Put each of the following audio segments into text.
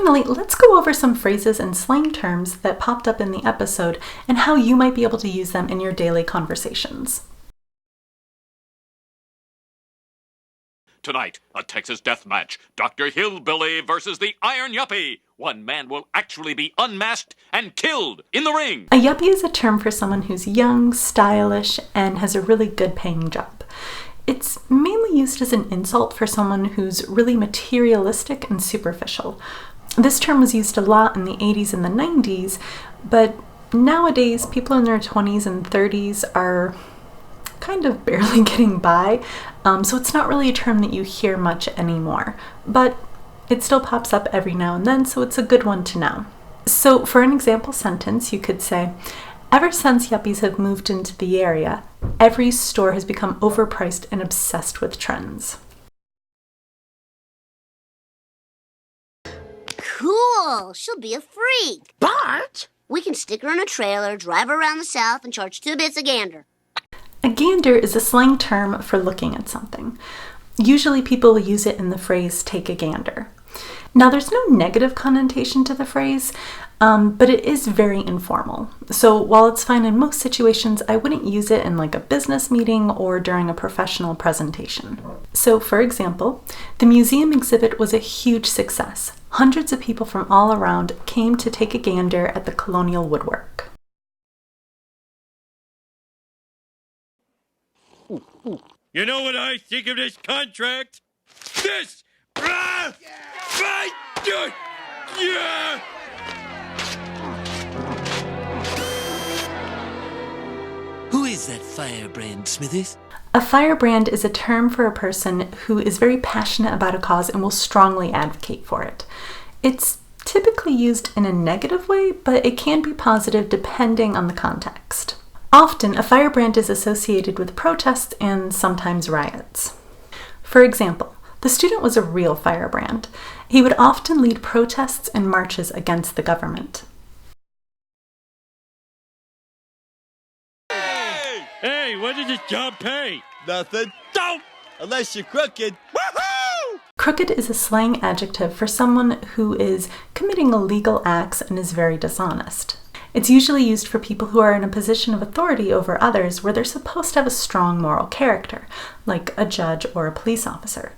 finally, let's go over some phrases and slang terms that popped up in the episode and how you might be able to use them in your daily conversations. Tonight, a Texas death match. Dr. Hillbilly versus the Iron Yuppie. One man will actually be unmasked and killed in the ring. A yuppie is a term for someone who's young, stylish, and has a really good paying job. It's mainly used as an insult for someone who's really materialistic and superficial. This term was used a lot in the 80s and the 90s, but nowadays people in their 20s and 30s are kind of barely getting by, so it's not really a term that you hear much anymore, but it still pops up every now and then, so it's a good one to know. So for an example sentence, you could say, ever since yuppies have moved into the area, every store has become overpriced and obsessed with trends. Cool! She'll be a freak. Bart? We can stick her in a trailer, drive her around the South, and charge 2 bits a gander. A gander is a slang term for looking at something. Usually people use it in the phrase, take a gander. Now there's no negative connotation to the phrase, but it is very informal. So while it's fine in most situations, I wouldn't use it in like a business meeting or during a professional presentation. So for example, the museum exhibit was a huge success. Hundreds of people from all around came to take a gander at the colonial woodwork. You know what I think of this contract? This! Yeah! Who is that firebrand, Smithers? A firebrand is a term for a person who is very passionate about a cause and will strongly advocate for it. It's typically used in a negative way, but it can be positive depending on the context. Often, a firebrand is associated with protests and sometimes riots. For example, the student was a real firebrand. He would often lead protests and marches against the government. Hey, what does this job pay? Nothing. Don't! Unless you're crooked. Woohoo! Crooked is a slang adjective for someone who is committing illegal acts and is very dishonest. It's usually used for people who are in a position of authority over others where they're supposed to have a strong moral character, like a judge or a police officer.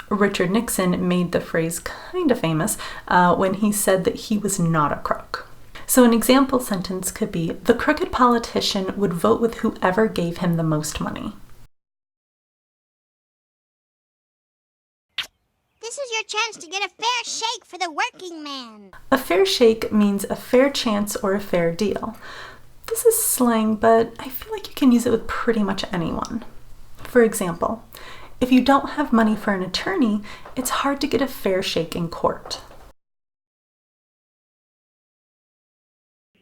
Richard Nixon made the phrase kind of famous when he said that he was not a crook. So an example sentence could be, the crooked politician would vote with whoever gave him the most money. This is your chance to get a fair shake for the working man. A fair shake means a fair chance or a fair deal. This is slang, but I feel like you can use it with pretty much anyone. For example, if you don't have money for an attorney, it's hard to get a fair shake in court.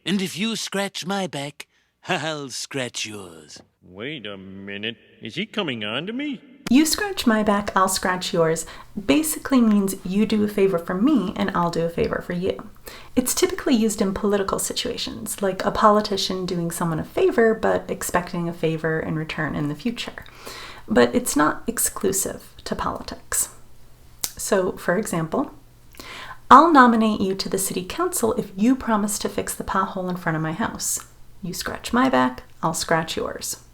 And if you scratch my back, I'll scratch yours. Wait a minute. Is he coming on to me? You scratch my back, I'll scratch yours basically means you do a favor for me and I'll do a favor for you. It's typically used in political situations, like a politician doing someone a favor but expecting a favor in return in the future. But it's not exclusive to politics. So, for example, I'll nominate you to the city council if you promise to fix the pothole in front of my house. You scratch my back, I'll scratch yours.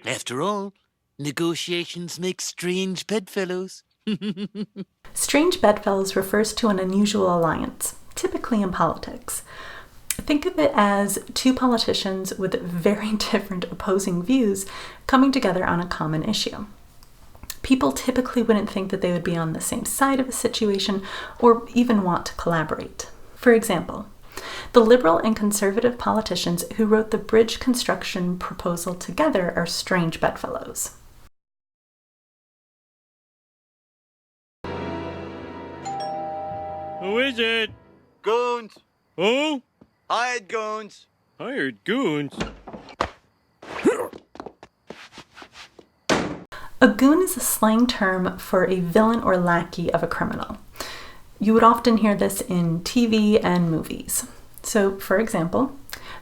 After all, negotiations make strange bedfellows. Strange bedfellows refers to an unusual alliance, typically in politics. Think of it as two politicians with very different opposing views coming together on a common issue. People typically wouldn't think that they would be on the same side of a situation or even want to collaborate. For example, the liberal and conservative politicians who wrote the bridge construction proposal together are strange bedfellows. Who is it? Goons. Who? Hired goons. Hired goons? A goon is a slang term for a villain or lackey of a criminal. You would often hear this in TV and movies. So, for example,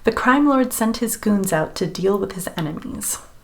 the crime lord sent his goons out to deal with his enemies.